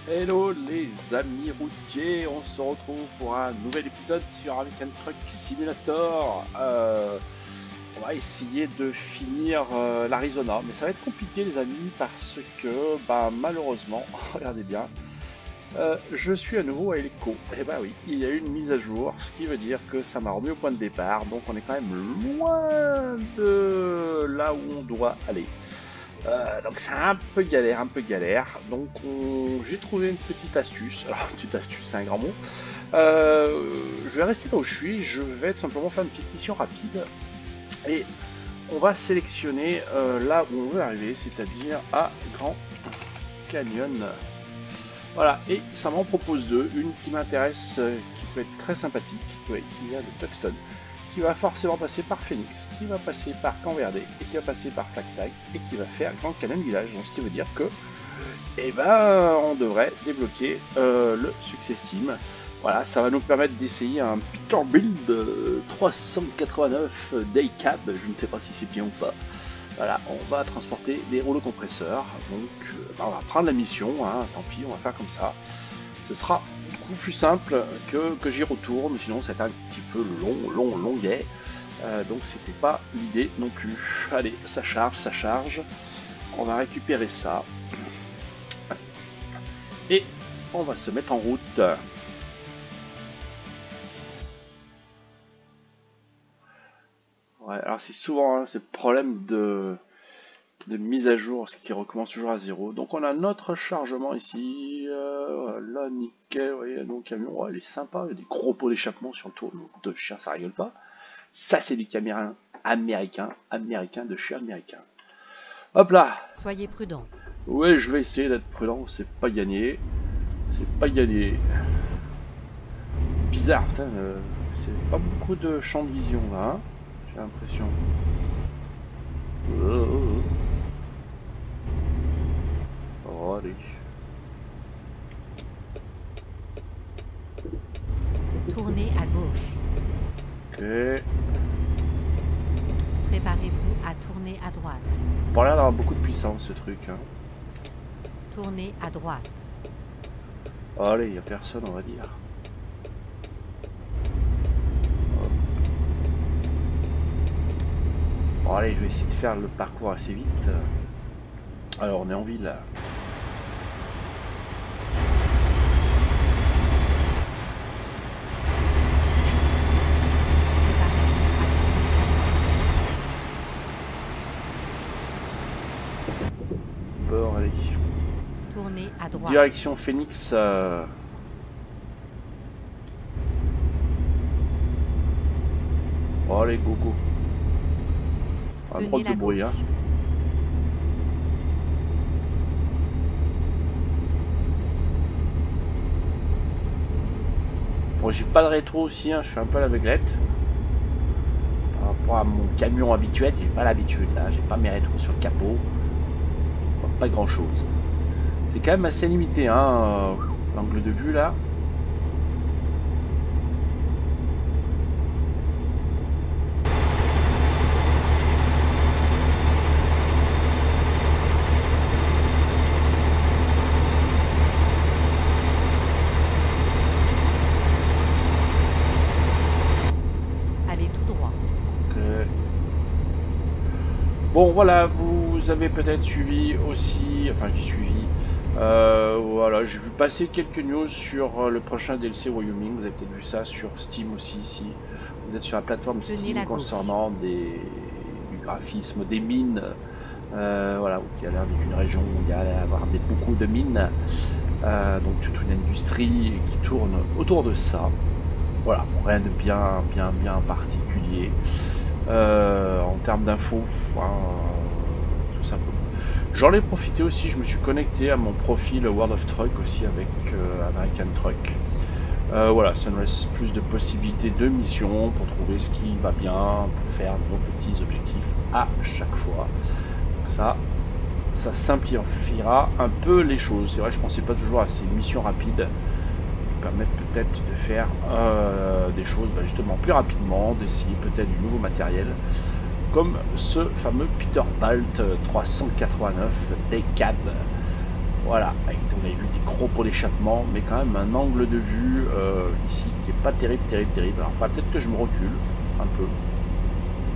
Hello les amis routiers, on se retrouve pour un nouvel épisode sur American Truck Simulator. On va essayer de finir l'Arizona, mais ça va être compliqué les amis parce que malheureusement, regardez bien, je suis à nouveau à Elko. Et bah oui, il y a eu une mise à jour, ce qui veut dire que ça m'a remis au point de départ, donc on est quand même loin de là où on doit aller. Donc c'est un peu galère. Donc j'ai trouvé une petite astuce. Alors petite astuce, c'est un grand mot. Je vais rester là où je suis. Je vais tout simplement faire une petite mission rapide et on va sélectionner là où on veut arriver, c'est-à-dire à Grand Canyon. Voilà, et ça m'en propose deux. Une qui m'intéresse, qui peut être très sympathique, qui vient de Tuxton, qui va forcément passer par Phoenix, qui va passer par Camp Verde, et qui va passer par Flag Tag, et qui va faire Grand Canyon Village. Donc, ce qui veut dire que, on devrait débloquer le Success Team. Voilà, ça va nous permettre d'essayer un Peterbilt 389 Day Cab. Je ne sais pas si c'est bien ou pas. Voilà, on va transporter des rouleaux compresseurs. Donc, on va prendre la mission. Hein, tant pis, on va faire comme ça. Ce sera beaucoup plus simple que j'y retourne, sinon c'est un petit peu longuet. Donc c'était pas l'idée non plus. Allez, ça charge. On va récupérer ça. Et on va se mettre en route. Ouais, alors c'est souvent hein, ce problème de mise à jour, ce qui recommence toujours à zéro. Donc on a notre chargement ici, là nickel, vous voyez, donc camion, ouais, il est sympa, il y a des gros pots d'échappement sur le tour de chien, ça rigole pas. Ça c'est du camion américain de chien américain. Hop là. Soyez prudent. Ouais, je vais essayer d'être prudent, c'est pas gagné. Bizarre, putain, c'est pas beaucoup de champ de vision là, hein, j'ai l'impression. Oh, allez. Tournez à gauche. Ok. Préparez-vous à tourner à droite. Pour l'air d'avoir beaucoup de puissance ce truc. Hein. Tournez à droite. Oh, allez, il a personne, on va dire. Bon, allez, je vais essayer de faire le parcours assez vite. Alors, on est en ville. Bon, allez. Tournez à droite. Direction Phoenix. Oh, allez, go. Pas trop de bruit, hein. Bon, j'ai pas de rétro aussi, hein, je suis un peu à l'aveuglette. Par rapport à mon camion habituel, j'ai pas l'habitude là, j'ai pas mes rétros sur le capot. Pas grand chose. C'est quand même assez limité, hein, l'angle de vue là. Allez tout droit. Bon voilà, vous avez peut-être suivi aussi, enfin j'ai suivi, voilà, j'ai vu passer quelques news sur le prochain DLC Wyoming, vous avez peut-être vu ça sur Steam aussi, si vous êtes sur la plateforme Steam concernant du graphisme, des mines, voilà, qui a l'air d'être une région où il y a avoir beaucoup de mines, donc toute une industrie qui tourne autour de ça, voilà, rien de bien particulier. En termes d'infos, tout simplement. J'en ai profité aussi, je me suis connecté à mon profil World of Truck aussi avec American Truck. Voilà, ça nous laisse plus de possibilités de missions pour trouver ce qui va bien, pour faire nos petits objectifs à chaque fois. Donc ça simplifiera un peu les choses. C'est vrai, je pensais pas toujours à ces missions rapides. Permettre peut-être de faire des choses justement plus rapidement, d'essayer peut-être du nouveau matériel comme ce fameux Peterbilt 389 Day Cab Voilà, on avait vu des gros pots d'échappement, mais quand même un angle de vue ici qui est pas terrible. Alors peut-être que je me recule un peu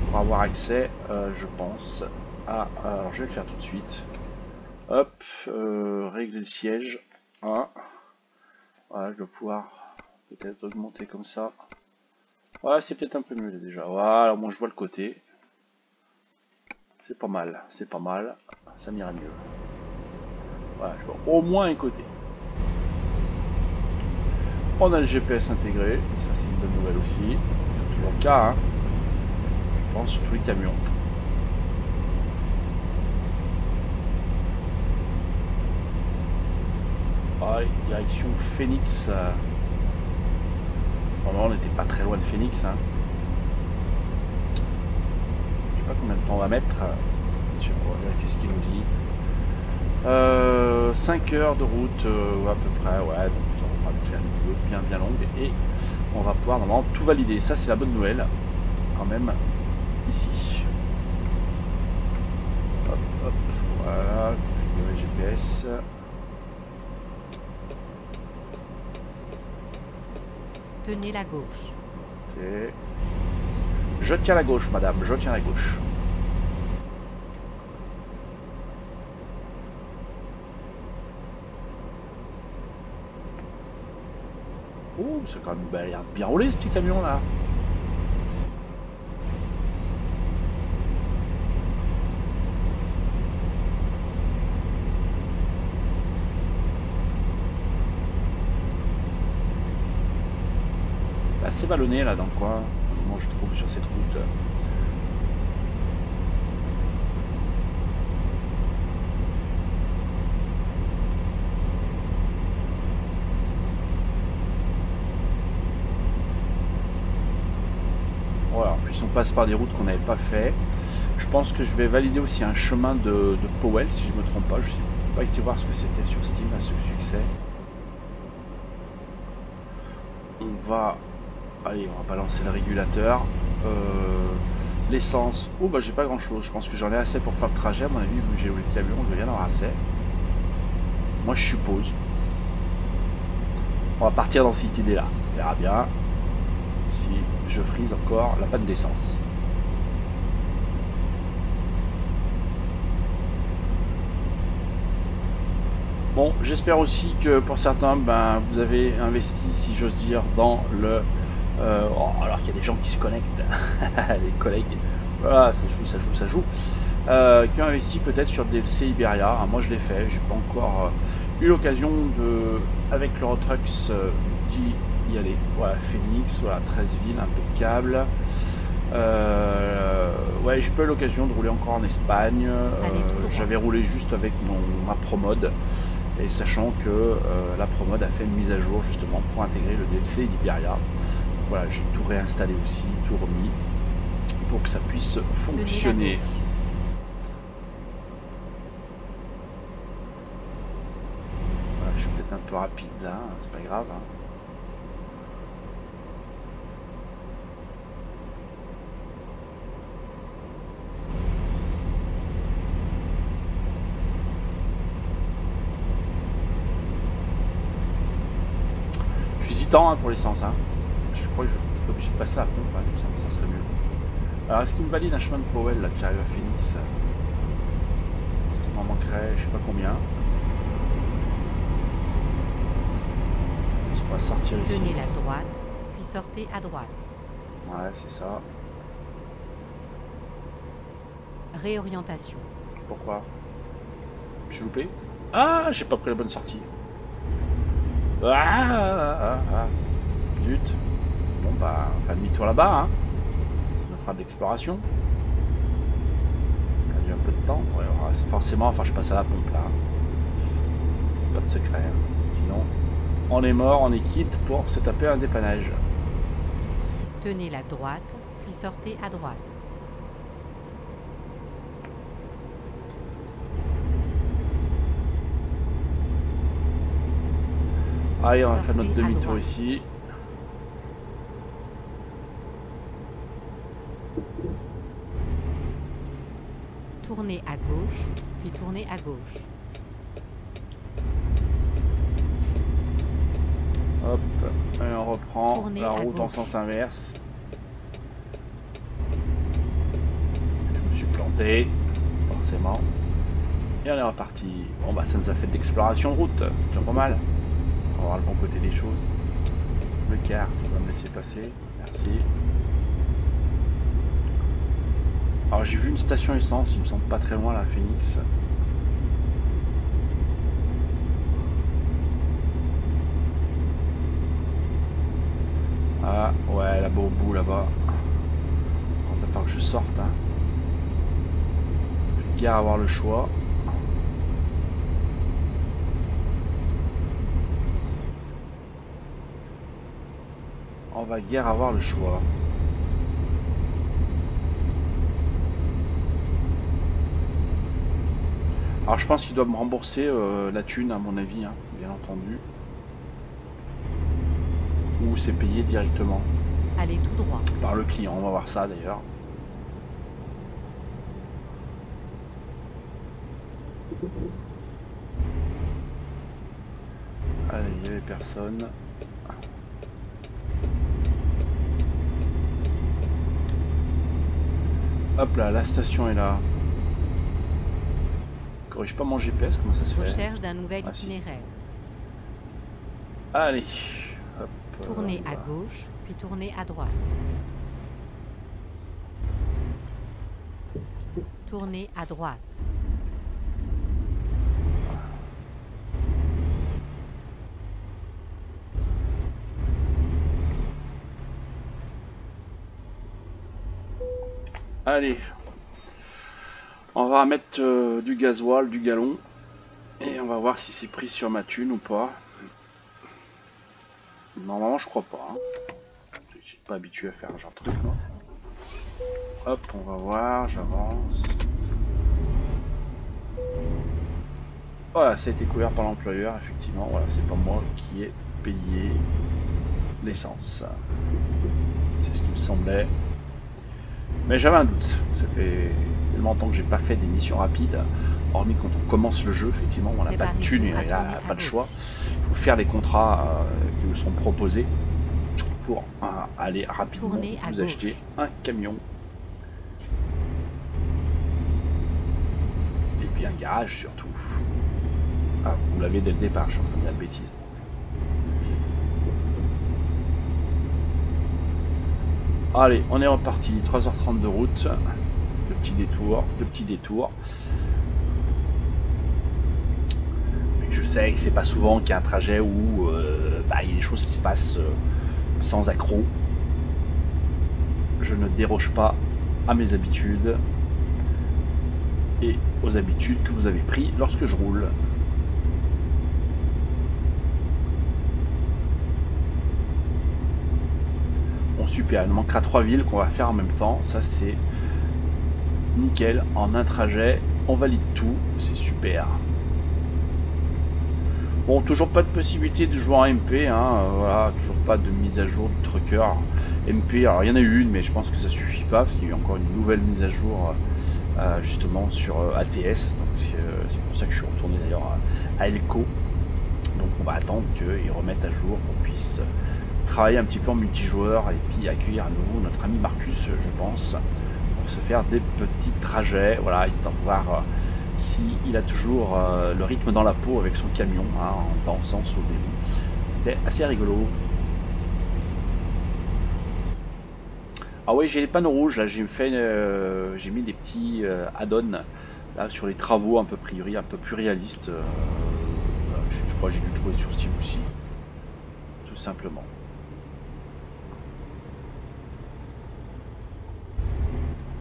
pour avoir accès, je pense, à... alors je vais le faire tout de suite. Hop, régler le siège. Hein. Voilà, je vais pouvoir peut-être augmenter comme ça. Ouais, c'est peut-être un peu mieux déjà. Voilà, moi je vois le côté. C'est pas mal, ça m'ira mieux. Voilà, je vois au moins un côté. On a le GPS intégré, ça c'est une bonne nouvelle aussi. C'est toujours le cas, hein. Je pense sur tous les camions. Ouais, direction Phoenix. Bon, on n'était pas très loin de Phoenix, hein. Je sais pas combien de temps on va mettre. On va vérifier ce qu'il nous dit. 5 heures de route à peu près, ouais, donc ça va nous faire une vidéo bien longue et on va pouvoir normalement tout valider. Ça c'est la bonne nouvelle quand même ici. Hop, voilà, configurer GPS. Tenez la gauche. Ok. Je tiens la gauche, madame, je tiens la gauche. Oh, c'est quand même bien roulé ce petit camion là. Assez vallonné là dans le coin, moi je trouve sur cette route. Voilà, en plus on passe par des routes qu'on n'avait pas fait. Je pense que je vais valider aussi un chemin de Powell si je me trompe pas. Je sais pas été voir ce que c'était sur Steam à ce succès. On va... Allez, on va balancer le régulateur. L'essence. Oh bah j'ai pas grand chose. Je pense que j'en ai assez pour faire le trajet. À mon avis, vu que j'ai eu le camion, je vais bien en avoir assez. Moi je suppose. On va partir dans cette idée là. On verra bien si je frise encore la panne d'essence. Bon, j'espère aussi que pour certains, ben, vous avez investi, si j'ose dire, dans le... alors qu'il y a des gens qui se connectent, les collègues, voilà, ça joue, qui ont investi peut-être sur DLC Iberia. Moi je l'ai fait, j'ai pas encore eu l'occasion de, avec l'Eurotrucks, d'y aller. Voilà, Phoenix, voilà, 13 villes, impeccable. Ouais, j'ai pas eu l'occasion de rouler encore en Espagne. J'avais roulé juste avec ma ProMod. Et sachant que la ProMod a fait une mise à jour justement pour intégrer le DLC d'Iberia. Voilà, j'ai tout réinstallé aussi, tout remis pour que ça puisse fonctionner. Voilà, je suis peut-être un peu rapide là, c'est pas grave. Hein. Hein, pour l'essence, hein. Je crois que je vais être obligé de passer à la pompe, hein, ça serait mieux. Alors est-ce qu'il me valide un chemin de Powell là que j'arrive à Phoenix? Parce qu'il m'en manquerait je sais pas combien. Est-ce qu'on va sortir ici? Tenez la droite, puis sortez à droite. Ouais, c'est ça. Réorientation. Pourquoi? Je suis loupé? Ah, j'ai pas pris la bonne sortie. Zut. Bon bah, on fait demi-tour là-bas, hein. On fera de l'exploration. On a eu un peu de temps. Ouais, forcément, enfin je passe à la pompe là. Pas de secret. Hein. Sinon, on est mort, on est quitte pour se taper un dépannage. Tenez la droite, puis sortez à droite. Allez, on va faire notre demi-tour ici. Tournez à gauche, puis tournez à gauche. prend Tournez la à route en gauche. sens inverse. Je me suis planté, forcément. Et on est reparti. Bon bah ça nous a fait de l'exploration de route, c'est déjà pas mal. On va voir le bon côté des choses. Le car, tu vas me laisser passer, merci. Alors j'ai vu une station essence, il me semble pas très loin la Phoenix. Ah ouais, là-bas au bout là-bas. Il va falloir que je sorte. Hein. Je vais guère avoir le choix. On va guère avoir le choix. Alors je pense qu'il doit me rembourser la thune à mon avis, hein, bien entendu. Ou c'est payé directement. Allez tout droit. Par le client, on va voir ça d'ailleurs. Allez, il n'y avait personne. Hop là, la station est là. Corrige pas mon GPS, comment ça se fait? Recherche d'un nouvel Ah, si. itinéraire. Allez. Hop, Tournez à voilà. gauche, puis tournez à droite. Tournez à droite. Allez. On va mettre du gasoil, du gallon. Et on va voir si c'est pris sur ma thune ou pas. Normalement, je crois pas. Hein. Je suis pas habitué à faire ce genre de truc, moi. Hop, on va voir, j'avance. Voilà, ça a été couvert par l'employeur, effectivement. Voilà, c'est pas moi qui ai payé l'essence. C'est ce qui me semblait. Mais j'avais un doute. Ça fait tellement longtemps que j'ai pas fait des missions rapides. Hormis quand on commence le jeu, effectivement, on n'a pas de thune et Préparez-vous à là, tourner pas à de gauche. choix. Il faut faire les contrats qui vous sont proposés pour aller rapidement Tournez à vous gauche. acheter un camion. Et puis un garage surtout. Ah, vous l'avez dès le départ, je suis en train de dire de bêtises. Allez, on est reparti, 3h30 de route. Le petit détour, le petit détour. Je sais que c'est pas souvent qu'il y a un trajet où il y a des choses qui se passent sans accroc. Je ne déroge pas à mes habitudes et aux habitudes que vous avez pris lorsque je roule. Bon super, il nous manquera 3 villes qu'on va faire en même temps, ça c'est nickel, en un trajet, on valide tout, c'est super. Bon, toujours pas de possibilité de jouer en MP, hein, voilà, toujours pas de mise à jour du trucker. MP, alors il y en a eu une, mais je pense que ça suffit pas, parce qu'il y a eu encore une nouvelle mise à jour justement sur ATS, donc c'est pour ça que je suis retourné d'ailleurs à Elco. Donc on va attendre qu'ils remettent à jour, qu'on puisse travailler un petit peu en multijoueur et puis accueillir à nouveau notre ami Marcus, je pense, pour se faire des petits trajets, voilà, histoire de voir s'il a toujours le rythme dans la peau avec son camion, hein, en dansant sous le début. C'était assez rigolo. Ah oui, j'ai les panneaux rouges, là j'ai mis des petits add-ons là sur les travaux un peu priori, un peu plus réalistes. Je crois que j'ai dû trouver sur Steam aussi, tout simplement.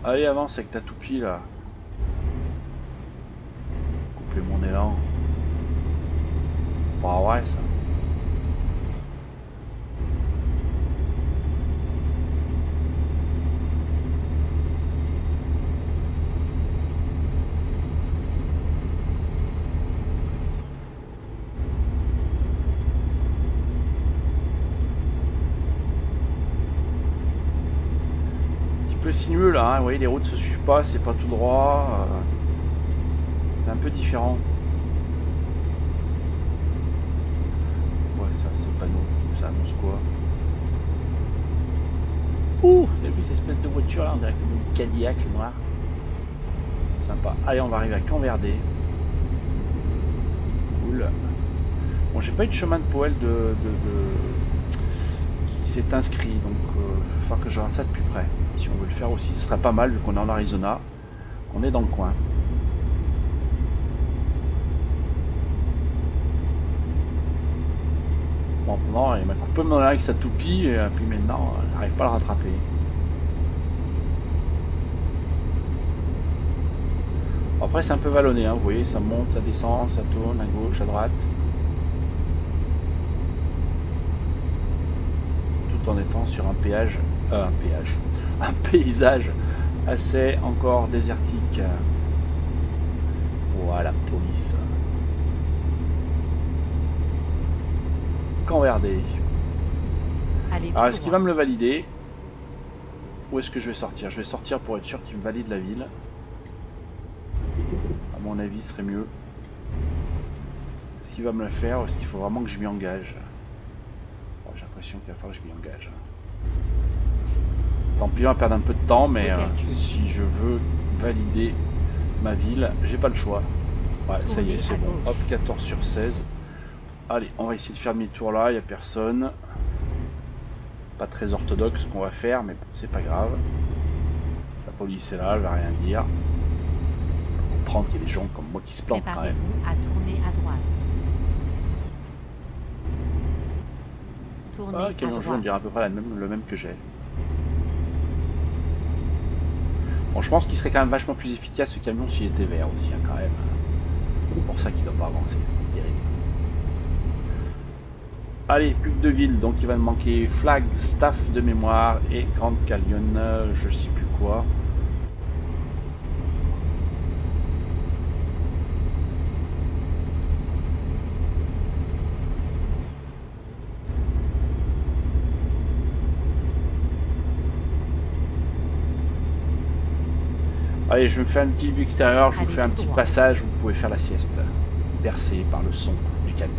Allez, avance avec ta toupie là. Couper mon élan. Bah ouais, ça. Sinueux là, hein. Vous voyez, les routes se suivent pas, c'est pas tout droit, c'est un peu différent. Ouais, ça, ce panneau, ça annonce quoi? Ouh, vous avez vu cette espèce de voiture là, on dirait comme une Cadillac, c'est noir. Sympa. Allez, on va arriver à Camp-Verdé. Cool. Bon, j'ai pas eu de chemin de poêle qui s'est inscrit, donc il va falloir que je regarde ça de plus près. Si on veut le faire aussi, ce serait pas mal vu qu'on est en Arizona, qu'on est dans le coin. Maintenant, il m'a coupé mon oreille avec sa toupie, et puis maintenant, j'arrive pas à le rattraper. Après, c'est un peu vallonné, hein, vous voyez, ça monte, ça descend, ça tourne à gauche, à droite. Tout en étant sur un paysage assez encore désertique. Voilà, police. Camp-Verdé. Alors, est-ce qu'il va me le valider? Où est-ce que je vais sortir? Je vais sortir pour être sûr qu'il me valide la ville. À mon avis, ce serait mieux. Est-ce qu'il va me le faire ou est-ce qu'il faut vraiment que je m'y engage? Bon, j'ai l'impression qu'il va falloir que je m'y engage. Tant pis, on va perdre un peu de temps, mais si je veux valider ma ville, j'ai pas le choix. Ouais, ça y est, c'est bon. Hop, 14 sur 16. Allez, on va essayer de faire demi-tour là, il n'y a personne. Pas très orthodoxe ce qu'on va faire, mais bon, c'est pas grave. La police est là, elle va rien dire. On va comprendre qu'il y a des gens comme moi qui se plantent quand même. Préparez-vous à tourner à droite. Tournez à camion droite. jaune, on dirait à peu près le même que j'ai. Bon, je pense qu'il serait quand même vachement plus efficace ce camion s'il était vert aussi, hein, quand même. C'est pour ça qu'il ne doit pas avancer. Terrible. Allez, pub de ville, donc il va me manquer Flagstaff de mémoire et Grand Canyon, je sais plus quoi. Allez, je me fais un petit vue extérieur, je vous fais un petit passage où vous pouvez faire la sieste, bercé par le son du camion.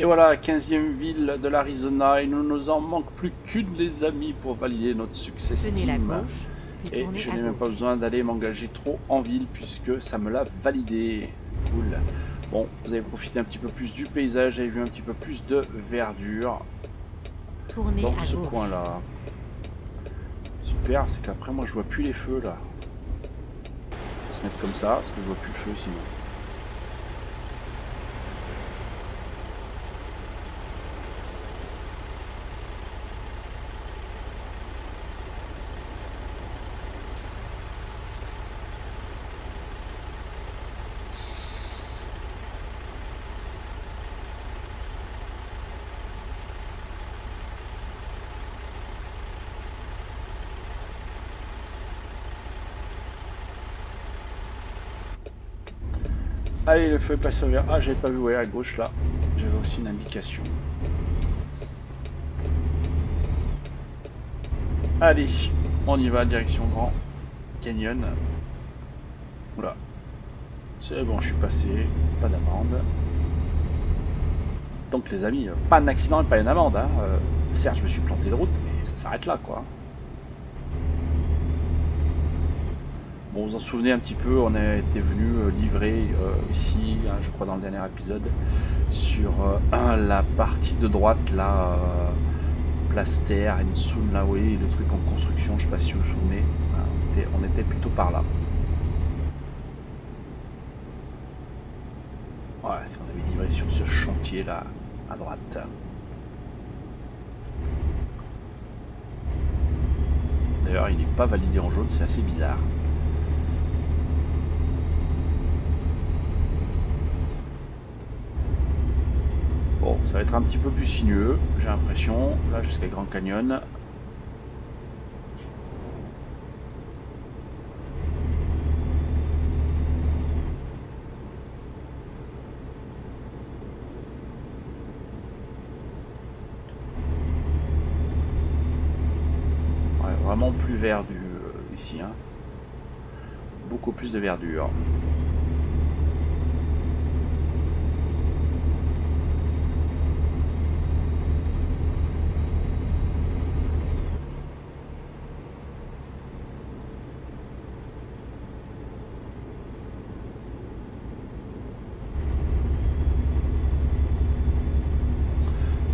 Et voilà, 15e ville de l'Arizona, il ne nous en manque plus qu'une, les amis, pour valider notre succès Tenez la Steam. gauche, puis Et tournez je à n'ai même pas gauche. besoin d'aller m'engager trop en ville puisque ça me l'a validé. C'est cool. Bon, vous avez profité un petit peu plus du paysage, vous avez vu un petit peu plus de verdure Tournez dans à ce gauche. coin-là. Super, c'est qu'après moi je vois plus les feux là. On va se mettre comme ça parce que je vois plus le feu sinon. Allez, le feu est passé au vert. Ah, j'avais pas vu, ouais, à gauche là. J'avais aussi une indication. Allez, on y va, direction Grand Canyon. Oula. C'est bon, je suis passé. Pas d'amende. Donc les amis, pas d'accident et pas une amende. Hein. Certes, je me suis planté de route, mais ça s'arrête là, quoi. Bon, vous en souvenez un petit peu, on a été venu livrer ici, hein, je crois dans le dernier épisode, sur la partie de droite, là, Plaster, Ensoun, là, oui, le truc en construction, je sais pas si vous vous souvenez, on était plutôt par là. Ouais, si on avait livré sur ce chantier là, à droite. D'ailleurs, il n'est pas validé en jaune, c'est assez bizarre. Bon, ça va être un petit peu plus sinueux, j'ai l'impression, là jusqu'à Grand Canyon. Ouais, vraiment plus vert ici, hein. Beaucoup plus de verdure.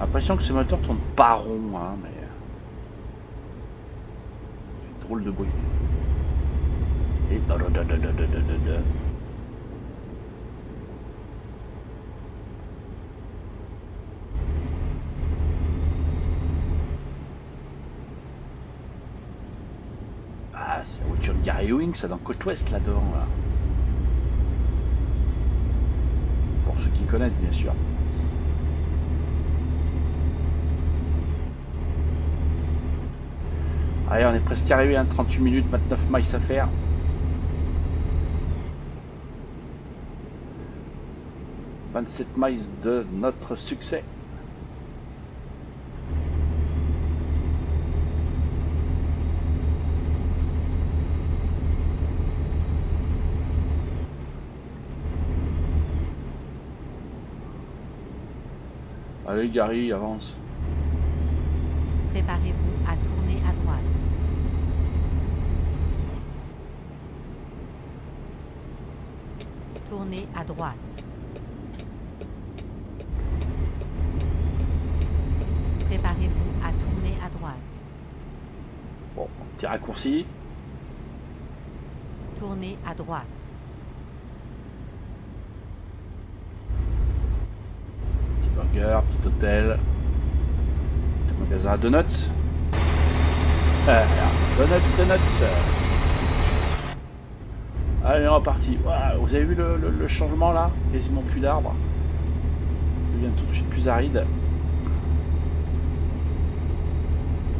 L'impression que ce moteur tourne pas rond, hein, mais drôle de bruit. Et ah, c'est la voiture de Gary Ewing, ça dans Côte Ouest là-dedans, là. Pour ceux qui connaissent, bien sûr. Allez, on est presque arrivé à 38 minutes, 29 miles à faire. « 27 miles de notre succès. » Allez Gary, avance. Préparez-vous à tourner à droite. Tournez à droite. Préparez-vous à tourner à droite. Bon, petit raccourci. Tournez à droite. Petit burger, petit hôtel. Petit magasin à donuts. Donuts. Allez, on est reparti. Wow, vous avez vu le changement là? Quasiment plus d'arbres. Ça devient tout de suite plus aride.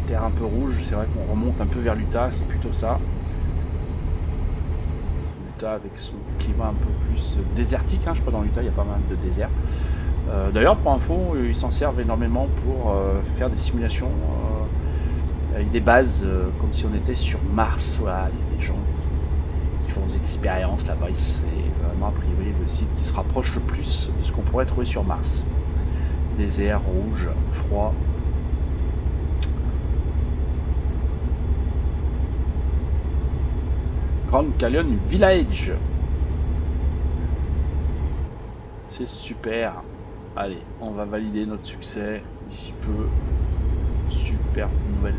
Terre un peu rouge, c'est vrai qu'on remonte un peu vers l'Utah, c'est plutôt ça. L'Utah avec son climat un peu plus désertique, hein, je crois dans l'Utah il y a pas mal de désert. D'ailleurs pour info, ils s'en servent énormément pour faire des simulations avec des bases comme si on était sur Mars. Voilà, il y a des gens qui font des expériences là-bas, c'est vraiment a priori le site qui se rapproche le plus de ce qu'on pourrait trouver sur Mars. Désert, rouge, froid. Grand Canyon Village. C'est super. Allez, on va valider notre succès d'ici peu. Super nouvelle.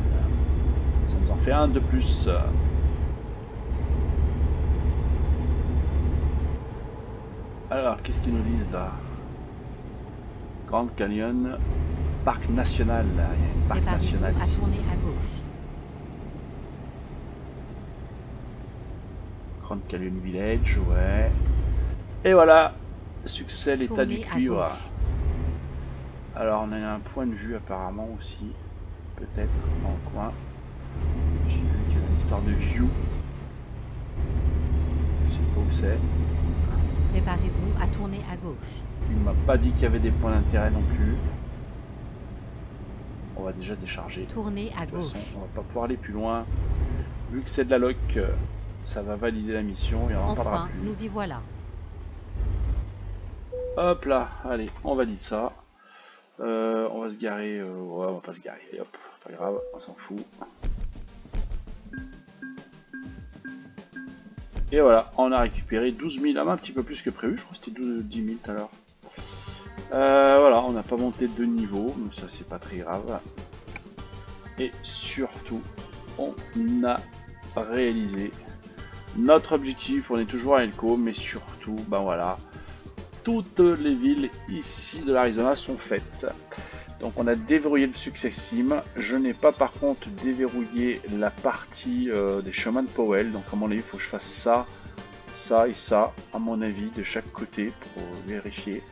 Ça nous en fait un de plus. Alors, qu'est-ce qu'ils nous disent là? Grand Canyon, parc national. Là. Il y a un parc national à ici. tourner à gauche. Grand Canyon Village, ouais. Et voilà, succès l'état du Tournez à cuivre. gauche. Alors on a un point de vue apparemment aussi, peut-être dans le coin. J'ai vu qu'il y avait une histoire de view. Je sais pas où c'est. Préparez-vous à tourner à gauche. Il m'a pas dit qu'il y avait des points d'intérêt non plus. On va déjà décharger. Tournez à De toute gauche. façon, on va pas pouvoir aller plus loin. Vu que c'est de la loc, ça va valider la mission et on en parlera Enfin, plus. nous y voilà. Hop là, allez, on valide ça. On va se garer. Ouais, on va pas se garer. Allez, hop, pas grave, on s'en fout. Et voilà, on a récupéré 12 000, un petit peu plus que prévu. Je crois que c'était 10 000 tout à l'heure. Voilà, on n'a pas monté de niveau, mais ça c'est pas très grave. Et surtout, on a réalisé notre objectif. On est toujours à Elko, mais surtout, ben voilà, toutes les villes ici de l'Arizona sont faites. Donc on a déverrouillé le Success Sim. Je n'ai pas par contre déverrouillé la partie des chemins de Powell. Donc à mon avis, il faut que je fasse ça, ça et ça, à mon avis, de chaque côté pour vérifier.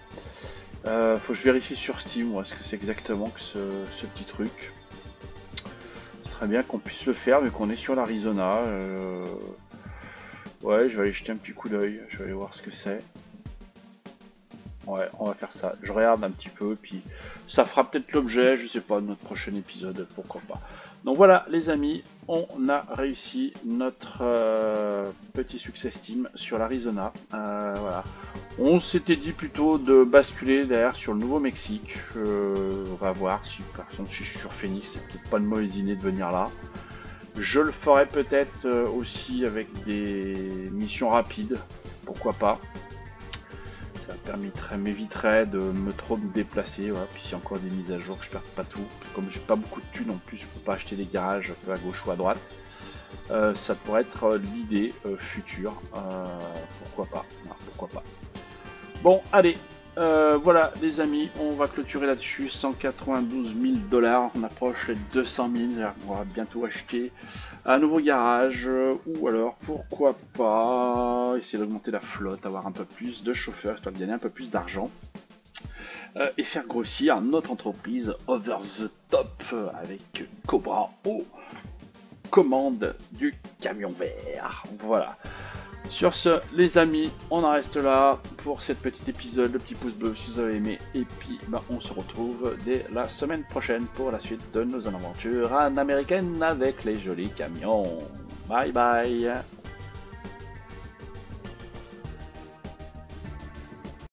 Faut que je vérifie sur Steam où est-ce que c'est exactement que ce petit truc. Ce serait bien qu'on puisse le faire vu qu'on est sur l'Arizona. Ouais, je vais aller jeter un petit coup d'œil. Je vais aller voir ce que c'est. Ouais, on va faire ça. Je regarde un petit peu, puis ça fera peut-être l'objet, je sais pas, de notre prochain épisode, pourquoi pas. Donc voilà, les amis, on a réussi notre petit succès Steam sur l'Arizona. Voilà. On s'était dit plutôt de basculer derrière sur le Nouveau-Mexique. On va voir si, par exemple, si je suis sur Phoenix, c'est peut-être pas une mauvaise idée de venir là. Je le ferai peut-être aussi avec des missions rapides, pourquoi pas. Ça m'éviterait de me trop me déplacer, voilà. Puis s'il y a encore des mises à jour, que je perds pas tout. Comme j'ai pas beaucoup de thunes en plus, je peux pas acheter des garages un peu à gauche ou à droite. Ça pourrait être l'idée future. Pourquoi pas, voilà, pourquoi pas. Bon, allez, voilà les amis, on va clôturer là-dessus. 192 000 $. On approche les 200 000. On va bientôt acheter un nouveau garage, ou alors pourquoi pas essayer d'augmenter la flotte, avoir un peu plus de chauffeurs, histoire de gagner un peu plus d'argent, et faire grossir notre entreprise over the top avec Cobra aux commandes du camion vert. Voilà. Sur ce, les amis, on en reste là pour cet petit épisode. Le petit pouce bleu si vous avez aimé. Et puis, on se retrouve dès la semaine prochaine pour la suite de nos aventures en américaine avec les jolis camions. Bye bye.